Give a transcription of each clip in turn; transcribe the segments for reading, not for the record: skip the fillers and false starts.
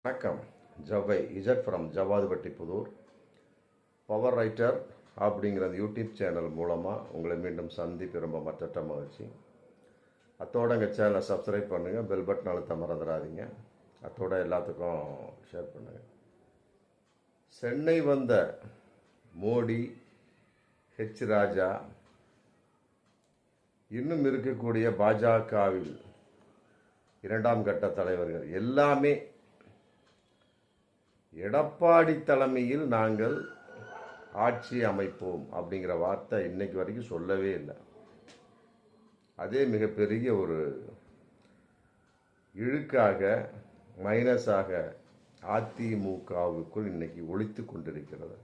வணக்கம். ஜவை Z from Javadhupatti Pudur. Power writer அப்படிங்கிற அந்த யூடியூப் சேனல் மூலமாக உங்களை மீண்டும் சந்திப்பு ரொம்ப மற்ற மகிழ்ச்சி. அத்தோட எங்கள் சேனலை சப்ஸ்கிரைப் பண்ணுங்கள், பெல் பட்டன் அழுத்த மறந்துடாதீங்க. அத்தோட எல்லாத்துக்கும் ஷேர் பண்ணுங்கள். சென்னை வந்த மோடி, ஹெச் ராஜா, இன்னும் இருக்கக்கூடிய பாஜகவில் இரண்டாம் கட்ட தலைவர்கள் எல்லாமே எடப்பாடி தலைமையில் நாங்கள் ஆட்சி அமைப்போம் அப்படிங்கிற வார்த்தை இன்னைக்கு வரைக்கும் சொல்லவே இல்லை. அதே மிகப்பெரிய ஒரு இழுக்காக, மைனஸாக அதிமுகவுக்குள் இன்னைக்கு ஒழித்து கொண்டிருக்கிறது.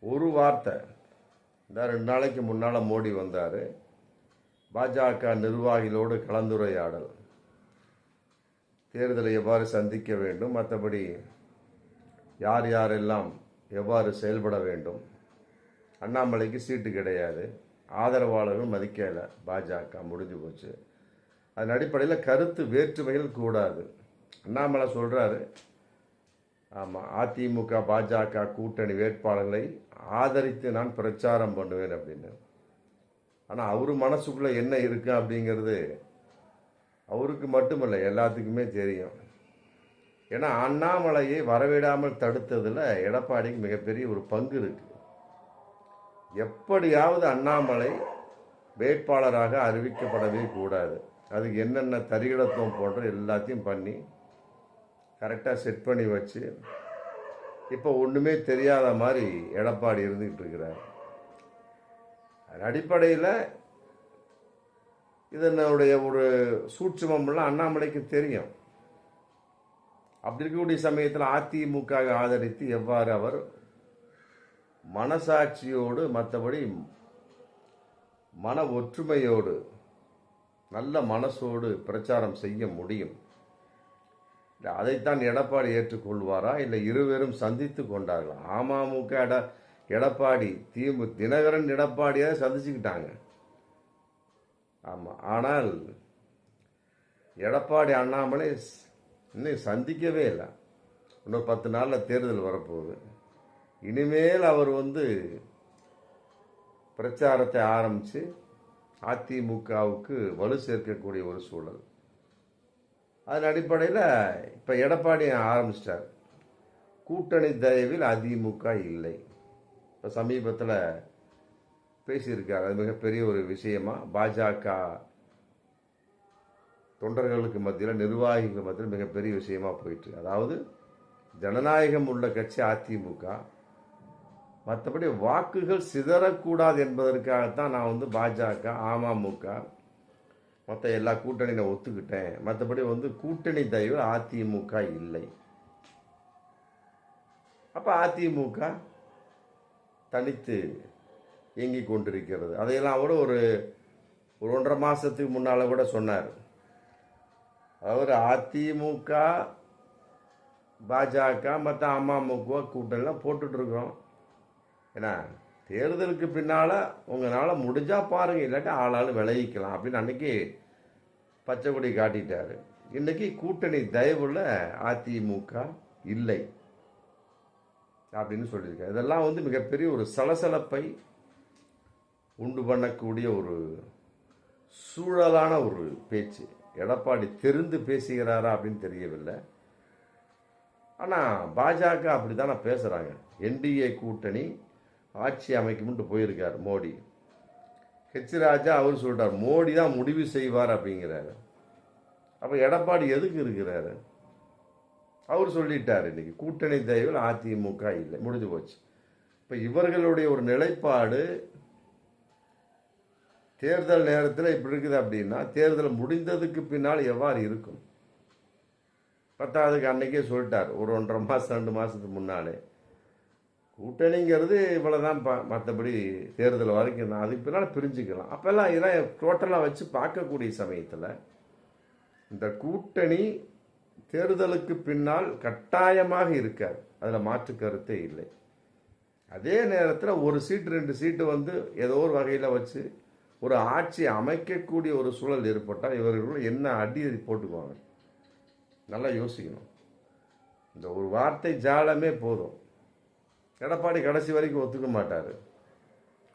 ஒரு வார்த்தை, இந்த 2 நாளைக்கு முன்னால் மோடி வந்தார், பாஜக நிர்வாகிகளோடு கலந்துரையாடல், தேர்தலை எவ்வாறு சந்திக்க வேண்டும், மற்றபடி யார் யாரெல்லாம் எவ்வாறு செயல்பட வேண்டும். அண்ணாமலைக்கு சீட்டு கிடையாது, ஆதரவாளர்கள் மதிக்கலை, பாஜக முடிஞ்சு போச்சு. அதன் அடிப்படையில் கருத்து வேற்றுமைகள் கூடாது. அண்ணாமலை சொல்கிறாரு, ஆமாம், அதிமுக பாஜக கூட்டணி வேட்பாளர்களை ஆதரித்து நான் பிரச்சாரம் பண்ணுவேன் அப்படின்னு. ஆனால் அவர் மனசுக்குள்ளே என்ன இருக்கு அப்படிங்கிறது அவருக்கு மட்டுமல்ல, எல்லாத்துக்குமே தெரியும். ஏன்னா அண்ணாமலையை வரவிடாமல் தடுத்ததில் எடப்பாடிக்கு மிகப்பெரிய ஒரு பங்கு இருக்கு. எப்படியாவது அண்ணாமலை வேட்பாளராக அறிவிக்கப்படவே கூடாது. அதுக்கு என்னென்ன தரிகிடத்துவம் போன்ற எல்லாத்தையும் பண்ணி கரெக்டாக செட் பண்ணி வச்சு இப்போ ஒன்றுமே தெரியாத மாதிரி எடப்பாடி இருந்துக்கிட்டு இருக்கிறார். அதன் அடிப்படையில் இதனுடைய ஒரு சூட்சுமம்லாம் அண்ணாமலைக்கு தெரியும். அப்படி இருக்கக்கூடிய சமயத்தில் அதிமுக ஆதரித்து எவ்வாறு அவர் மனசாட்சியோடு, மற்றபடி மன ஒற்றுமையோடு, நல்ல மனசோடு பிரச்சாரம் செய்ய முடியும்? அதைத்தான் எடப்பாடி ஏற்றுக்கொள்வாரா, இல்லை இருவரும் சந்தித்து கொண்டார்களா? அமமுக எடப்பாடி, தினகரன் எடப்பாடியாக சந்திச்சுக்கிட்டாங்க. ஆமாம், ஆனால் எடப்பாடி அண்ணாமலை இன்னும் சந்திக்கவே இல்லை. இன்னொரு 10 நாளில் தேர்தல் வரப்போகுது. இனிமேல் அவர் பிரச்சாரத்தை ஆரம்பித்து அதிமுகவுக்கு வலு சேர்க்கக்கூடிய ஒரு சூழல். அதன் அடிப்படையில் இப்போ எடப்பாடி ஆரம்பிச்சிட்டார். கூட்டணி தயவில் அதிமுக இல்லை. இப்போ சமீபத்தில் பேசியிருக்கார். அது மிகப்பெரிய ஒரு விஷயமா பாஜக தொண்டர்களுக்கு மத்தியில், நிர்வாகிகள் மத்தியில் மிகப்பெரிய விஷயமா போயிட்டு. அதாவது ஜனநாயகம் உள்ள கட்சி அதிமுக, மற்றபடி வாக்குகள் சிதறக்கூடாது என்பதற்காகத்தான் நான் பாஜக, அமமுக மற்ற எல்லா கூட்டணி நான் ஒத்துக்கிட்டேன். மற்றபடி கூட்டணி தயவு அதிமுக இல்லை. அப்போ அதிமுக தனித்து இயங்கி கொண்டிருக்கிறது. அதையெல்லாம் கூட ஒரு 1.5 மாதத்துக்கு முன்னால் கூட சொன்னார். அவர் அதிமுக, பாஜக மற்ற அமமுக கூட்டணிலாம் போட்டுட்ருக்கோம். ஏன்னா தேர்தலுக்கு பின்னால் உங்களால் முடிஞ்சால் பாருங்கள், இல்லாட்டி ஆளாலும் விளைவிக்கலாம் அப்படின்னு அன்றைக்கி பச்சை கொடி காட்டிட்டார். இன்றைக்கி கூட்டணி தயவுள்ள அதிமுக இல்லை அப்படின்னு சொல்லியிருக்காரு. இதெல்லாம் மிகப்பெரிய ஒரு சலசலப்பை உண்டு பண்ணக்கூடிய ஒரு சூழலான ஒரு பேச்சு. எடப்பாடி தெரிந்து பேசுகிறாரா அப்படின்னு தெரியவில்லை. ஆனால் பாஜக அப்படி தானே பேசுகிறாங்க. என்டிஏ கூட்டணி ஆட்சி அமைக்கும்ட்டு போயிருக்கார் மோடி. ஹெச் ராஜா அவர் சொல்கிறார் மோடி தான் முடிவு செய்வார் அப்படிங்கிறாரு. அப்போ எடப்பாடி எதுக்கு இருக்கிறாரு? அவர் சொல்லிட்டார், இன்னைக்கு கூட்டணி தயவில் அதிமுக இல்லை, முடிஞ்சு போச்சு. இப்போ இவர்களுடைய ஒரு நிலைப்பாடு தேர்தல் நேரத்தில் இப்படி இருக்குது அப்படின்னா தேர்தல் முடிந்ததுக்கு பின்னால் எவ்வாறு இருக்கும்? 10வதுக்கு அன்னைக்கே சொல்லிட்டார், ஒரு 1.5 மாதம் 2 மாதத்துக்கு முன்னாலே கூட்டணிங்கிறது இவ்வளோதான், மற்றபடி தேர்தல் வரைக்கும் தான், அதுக்கு பின்னால் பிரிஞ்சுக்கலாம். அப்போல்லாம் இதெல்லாம் டோட்டலாக வச்சு பார்க்கக்கூடிய சமயத்தில் இந்த கூட்டணி தேர்தலுக்கு பின்னால் கட்டாயமாக இருக்காது, அதில் மாற்று கருத்தே இல்லை. அதே நேரத்தில் ஒரு சீட்டு 2 சீட்டு ஏதோ ஒரு வகையில் வச்சு ஒரு ஆட்சி அமைக்கக்கூடிய ஒரு சூழல் ஏற்பட்டால் இவர்கள் என்ன அடி போட்டுக்குவாங்க? நல்லா யோசிக்கணும். இந்த ஒரு வார்த்தை ஜாலமே போதும். எடப்பாடி கடைசி வரைக்கும் ஒத்துக்க மாட்டார்.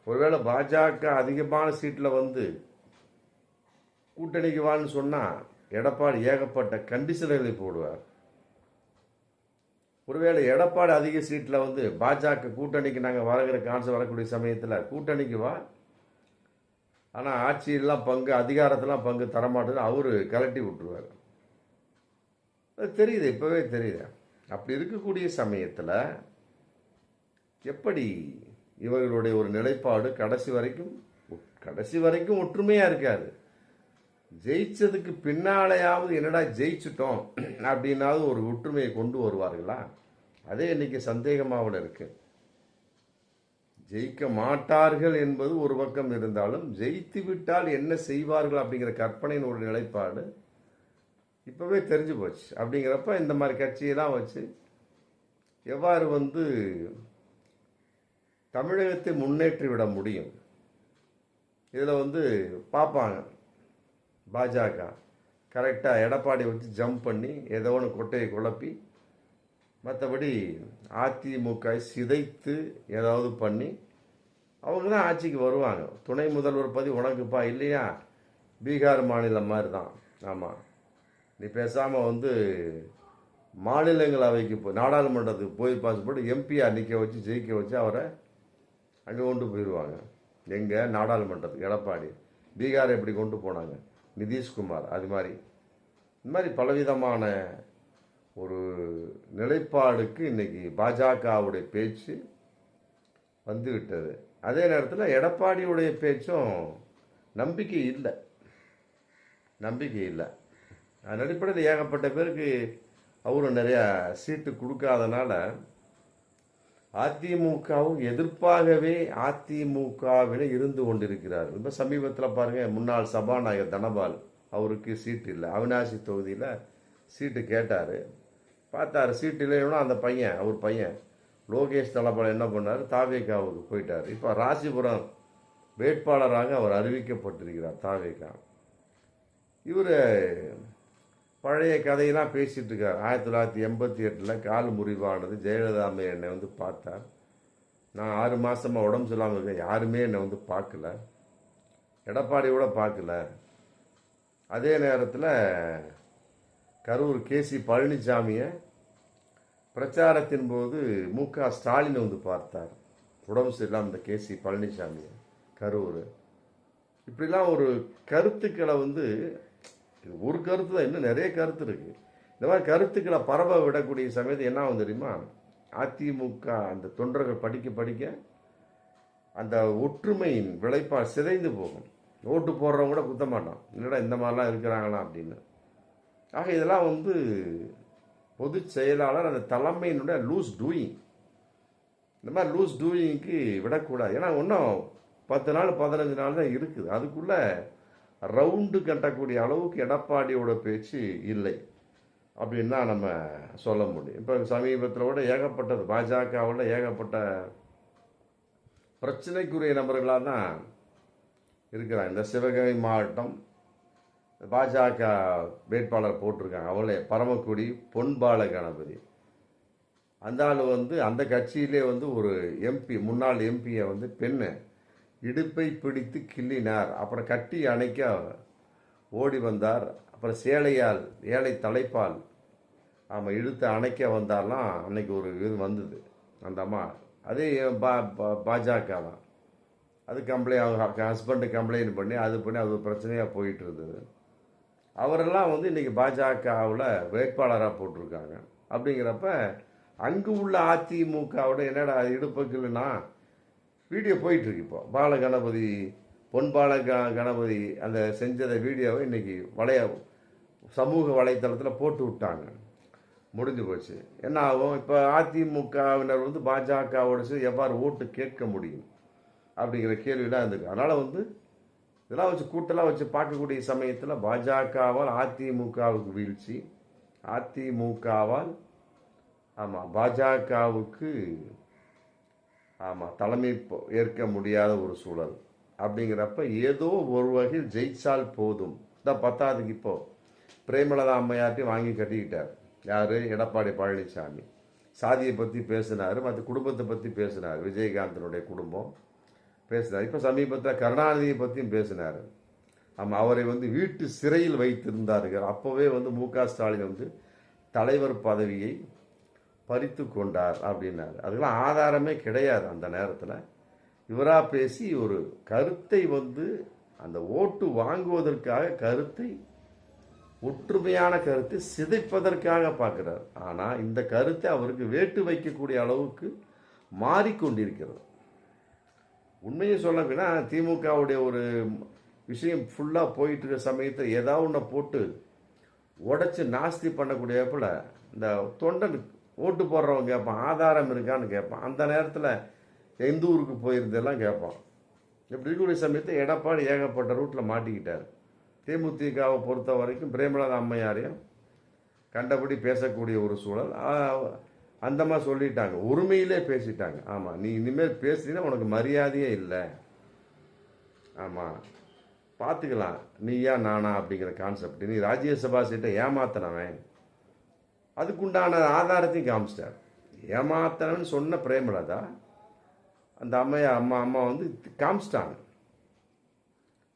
ஒருவேளை பாஜக அதிகமான சீட்டில் வந்து கூட்டணிக்கு வான்னு சொன்னால் எடப்பாடி ஏகப்பட்ட கண்டிஷன்களை போடுவார். ஒருவேளை எடப்பாடி அதிக சீட்டில் வந்து பாஜக கூட்டணிக்கு நாங்கள் வருகிற கான்செப்ட் வரக்கூடிய சமயத்தில் கூட்டணிக்கு வா, ஆனால் ஆட்சியெல்லாம் பங்கு அதிகாரத்தெல்லாம் பங்கு தரமாட்டேன்னு அவரு கலட்டி விட்டுருவார். அது தெரியுது, இப்போவே தெரியுது. அப்படி இருக்கக்கூடிய சமயத்தில் எப்படி இவர்களுடைய ஒரு நிலைப்பாடு கடைசி வரைக்கும் ஒற்றுமையாக இருக்காது. ஜெயிச்சதுக்கு பின்னாலேயாவது என்னடா ஜெயிச்சிட்டோம் அப்படின்னாவது ஒரு ஒற்றுமையை கொண்டு வருவார்களா? அதே இன்னைக்கு சந்தேகமாவில் இருக்கு. ஜெயிக்க மாட்டார்கள் என்பது ஒரு பக்கம் இருந்தாலும் ஜெயித்து விட்டால் என்ன செய்வார்கள் அப்படிங்கிற கற்பனையின் ஒரு நிலைப்பாடு இப்பவே தெரிஞ்சு போச்சு. அப்படிங்கிறப்ப இந்த மாதிரி கட்சியெல்லாம் வச்சு எவ்வாறு வந்து தமிழகத்தை முன்னேற்றி விட முடியும், இதில் வந்து பார்ப்பாங்க. பாஜக கரெக்டாக எடப்பாடி வச்சு ஜம்ப் பண்ணி ஏதோ ஒன்று கொட்டையை குழப்பி, மற்றபடி அதிமுக சிதைத்து ஏதாவது பண்ணி அவங்க தான் ஆட்சிக்கு வருவாங்க. துணை முதல்வர் பதவி உனக்குப்பா இல்லையா, பீகார் மாநிலம் மாதிரி தான். ஆமாம், நீ பேசாமல் வந்து மாநிலங்களவைக்கு போய் நாடாளுமன்றத்துக்கு போய் பாஸ்போர்ட் எம்பிஆர் நிற்க வச்சு ஜெயிக்க வச்சு அவரை அங்கே கொண்டு போயிடுவாங்க. எங்கே நாடாளுமன்றத்துக்கு எடப்பாடி. பீகார் எப்படி கொண்டு போனாங்க நிதிஷ்குமார், அது மாதிரி இந்த மாதிரி பலவிதமான ஒரு நிலைப்பாடுக்கு இன்னைக்கு பாஜகவுடைய பேச்சு வந்து விட்டது. அதே நேரத்தில் எடப்பாடியுடைய பேச்சும் நம்பிக்கை இல்லை. அதன் அடிப்படையில் ஏகப்பட்ட பேருக்கு அவரும் நிறையா சீட்டு கொடுக்காதனால அதிமுகவும் எதிர்ப்பாகவே அதிமுகவில் இருந்து கொண்டிருக்கிறார். இப்போ சமீபத்தில் பாருங்கள், முன்னாள் சபாநாயகர் தனபால் அவருக்கு சீட்டு இல்லை. அவினாசி தொகுதியில் சீட்டு கேட்டார், பார்த்தாரு சீட்டு இல்லைன்னா அந்த பையன் அவர் பையன் லோகேஷ் தனபால் என்ன பண்ணார், தாவேகாவுக்கு போயிட்டார். இப்போ ராசிபுரம் வேட்பாளராக அவர் அறிவிக்கப்பட்டிருக்கிறார் தாவேகா. இவர் பழைய கதையெல்லாம் பேசிகிட்டு இருக்கார். 1988 கால் முறிவானது, ஜெயலலிதா என்னை வந்து பார்த்தார், நான் 6 மாதமாக உடம்பு சொல்லாமல் இருக்கேன், யாருமே என்னை வந்து பார்க்கல, எடப்பாடி கூட பார்க்கல. அதே நேரத்தில் கரூர் கேசி பழனிசாமியை பிரச்சாரத்தின் போது மு.க. ஸ்டாலின் வந்து பார்த்தார், உடம்பு சரியில்லாமல் இந்த கேசி பழனிசாமியை கரூர். இப்படிலாம் ஒரு கருத்துக்களை வந்து, ஒரு கருத்து தான், இன்னும் நிறைய கருத்து இருக்கு. இந்த மாதிரி கருத்துக்களை பரவ விடக்கூடிய சமயத்து என்ன ஆகும் தெரியுமா, அதிமுக அந்த தொண்டர்கள் படிக்க அந்த ஒற்றுமையின் விளைப்பால் சிதைந்து போகும். ஓட்டு போடுறவங்க கூட குத்த மாட்டான், இல்லைடா இந்த மாதிரிலாம் இருக்கிறாங்களா அப்படின்னு. ஆக இதெல்லாம் வந்து பொதுச் செயலாளர் அந்த தலைமையினுடைய லூஸ் டூயிங். இந்த மாதிரி லூஸ் டூயிங்க்கு விடக்கூடாது. ஏன்னா இன்னும் 10 நாள் 15 நாள் தான் இருக்குது. அதுக்குள்ளே ரவுண்டு கட்டக்கூடிய அளவுக்கு எடப்பாடியோட பேச்சு இல்லை அப்படின்னு தான் நம்ம சொல்ல முடியும். இப்போ சமீபத்தில் கூட ஏகப்பட்டது பாஜகவில் ஏகப்பட்ட பிரச்சனைக்குரிய நபர்களாக தான் இருக்கிறாங்க. இந்த சிவகங்கை மாவட்டம் பாஜக வேட்பாளர் போட்டிருக்காங்க, அவளே பரமக்குடி பொன்பால கணபதி. அந்த ஆள் வந்து அந்த கட்சியிலே வந்து ஒரு எம்பி, முன்னாள் எம்பியை வந்து பெண்ணு இடுப்பை பிடித்து கிள்ளினார், அப்புறம் கட்டி அணைக்க ஓடி வந்தார், அப்புறம் சேலையால் ஏழை தலைப்பால் ஆமாம் இழுத்து அணைக்க வந்தார்லாம் அன்னைக்கு ஒரு இது வந்தது அந்த அம்மா. அதே பாஜக தான். அது கம்ப்ளைண்ட், அவங்க ஹஸ்பண்டு கம்ப்ளைண்ட் பண்ணி அது பிரச்சனையாக போயிட்டு இருந்தது. அவரெல்லாம் வந்து இன்றைக்கி பாஜகவில் வேட்பாளராக போட்டிருக்காங்க. அப்படிங்கிறப்ப அங்கு உள்ள அதிமுகவோட என்னடா இடுப்புக்குன்னா வீடியோ போயிட்டுருக்கு. இப்போ பாலகணபதி பொன்பால கணபதி அந்த செஞ்சதை வீடியோவை இன்றைக்கி சமூக வலைத்தளத்தில் போட்டு விட்டாங்க. முடிஞ்சு போச்சு. என்ன ஆகும், இப்போ அதிமுகவினர் வந்து பாஜகவோட எவ்வாறு ஓட்டு கேட்க முடியும் அப்படிங்கிற கேள்வியெல்லாம் இருந்துருக்கு. அதனால் வந்து இதெல்லாம் வச்சு கூட்டெல்லாம் வச்சு பார்க்கக்கூடிய சமயத்தில் பாஜகவால் அதிமுகவுக்கு வீழ்ச்சி, அதிமுகவால் ஆமாம் பாஜகவுக்கு தலைமை ஏற்க முடியாத ஒரு சூழல். அப்படிங்கிறப்ப ஏதோ ஒரு வகையில் ஜெயிச்சால் போதும். இந்த 10ஆவதுக்கு இப்போ பிரேமலதா அம்மையார்ட்டையும் வாங்கி கட்டிக்கிட்டார். யார்? எடப்பாடி பழனிசாமி. சாதியை பற்றி பேசினார், மற்ற குடும்பத்தை பற்றி பேசினார், விஜயகாந்தனுடைய குடும்பம் பேசினார். இப்போ சமீபத்தில் கருணாநிதியை பற்றியும் பேசினார். ஆமாம், அவரை வீட்டு சிறையில் வைத்திருந்தார்கள். அப்போவே மு.க. ஸ்டாலின் தலைவர் பதவியை பறித்து கொண்டார் அப்படின்னாரு. அதுக்கெல்லாம் ஆதாரமே கிடையாது. அந்த நேரத்தில் இவராக பேசி ஒரு கருத்தை அந்த ஓட்டு வாங்குவதற்காக கருத்தை, ஒற்றுமையான கருத்தை சிதைப்பதற்காக பார்க்கிறார். ஆனால் இந்த கருத்தை அவருக்கு வேட்டு வைக்கக்கூடிய அளவுக்கு மாறிக்கொண்டிருக்கிறது. உண்மையை சொல்ல அப்படின்னா, திமுகவுடைய ஒரு விஷயம் ஃபுல்லாக போயிட்டு இருக்க சமயத்தில் ஏதாவது ஒன்றை போட்டு உடைச்சி நாஸ்தி பண்ணக்கூடிய போல் இந்த தொண்டன் ஓட்டு போடுறவங்க கேட்பான், ஆதாரம் இருக்கான்னு கேட்பான். அந்த நேரத்தில் எந்த ஊருக்கு போயிருந்தெல்லாம் கேட்பான். இப்படி இருக்கக்கூடிய சமயத்தில் எடப்பாடி ஏகப்பட்ட ரூட்டில் மாட்டிக்கிட்டார். தேமுதிகவை பொறுத்த வரைக்கும் பிரேமலதா அம்மையாரையும் கண்டபடி பேசக்கூடிய ஒரு சூழல். அந்த மாதிரி சொல்லிட்டாங்க, உரிமையிலே பேசிட்டாங்க. ஆமாம், நீ இனிமேல் பேசுனீங்கன்னா உனக்கு மரியாதையே இல்லை. ஆமாம், பார்த்துக்கலாம் நீயா நானா அப்படிங்கிற கான்செப்ட். நீ ராஜ்யசபா சீட்டை ஏமாத்தினவன், அதுக்குண்டான ஆதாரத்தையும் காமிச்சிட்டார். ஏமாத்தினவன் சொன்ன பிரேமலதா அந்த அம்மா காமிச்சிட்டாங்க.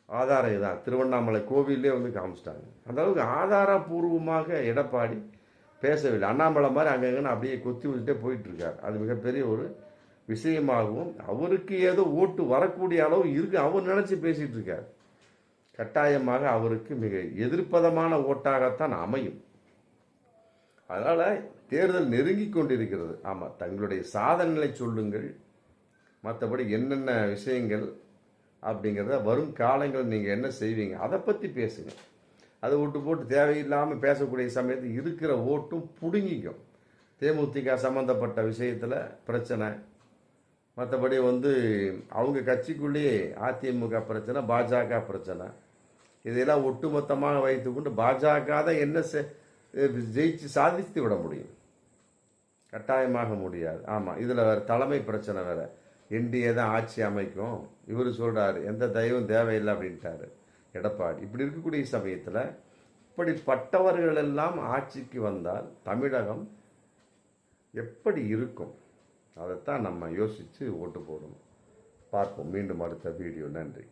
ஆதாரம் இதுதான், திருவண்ணாமலை கோவிலே காமிச்சிட்டாங்க. அந்த அளவுக்கு ஆதாரபூர்வமாக எடப்பாடி பேசவில்லை. அண்ணாமலை மாதிரி அங்கங்கன்னு அப்படியே கொத்தி விட்டுட்டே போயிட்டு இருக்கார். அது மிகப்பெரிய ஒரு விஷயமாகவும் அவருக்கு ஏதோ ஓட்டு வரக்கூடிய அளவு இருக்கு அவர் நினைச்சு பேசிட்டு இருக்கார். கட்டாயமாக அவருக்கு மிக எதிர்ப்பதமான ஓட்டாகத்தான் அமையும். அதனால தேர்தல் நெருங்கி கொண்டிருக்கிறது. ஆமாம், தங்களுடைய சாதனைகளை சொல்லுங்கள், மற்றபடி என்னென்ன விஷயங்கள் அப்படிங்கிறத வரும் காலங்கள் நீங்கள் என்ன செய்வீங்க அதை பற்றி பேசுங்க. அதை விட்டு போட்டு தேவையில்லாமல் பேசக்கூடிய சமயத்தில் இருக்கிற ஓட்டும் பிடுங்கிக்கும். தேமுதிக சம்மந்தப்பட்ட விஷயத்தில் பிரச்சனை, மற்றபடி அவங்க கட்சிக்குள்ளேயே அதிமுக பிரச்சனை, பாஜக பிரச்சனை, இதையெல்லாம் ஒட்டுமொத்தமாக வைத்துக்கொண்டு பாஜக தான் என்ன ஜெயிச்சு சாதித்து விட முடியும்? கட்டாயமாக முடியாது. ஆமாம், இதில் வேறு தலைமை பிரச்சனை வேறு. என்டிஏ தான் ஆட்சி அமைக்கும், இவர் சொல்கிறாரு எந்த தெய்வம் தேவையில்லை அப்படின்ட்டாரு எடப்பாடி. இப்படி இருக்கக்கூடிய சமயத்தில் இப்படிப்பட்டவர்கள் எல்லாம் ஆட்சிக்கு வந்தால் தமிழகம் எப்படி இருக்கும்? அதைத்தான் நம்ம யோசித்து ஓட்டு போடணும். பார்ப்போம் மீண்டும் அடுத்த வீடியோ. நன்றி.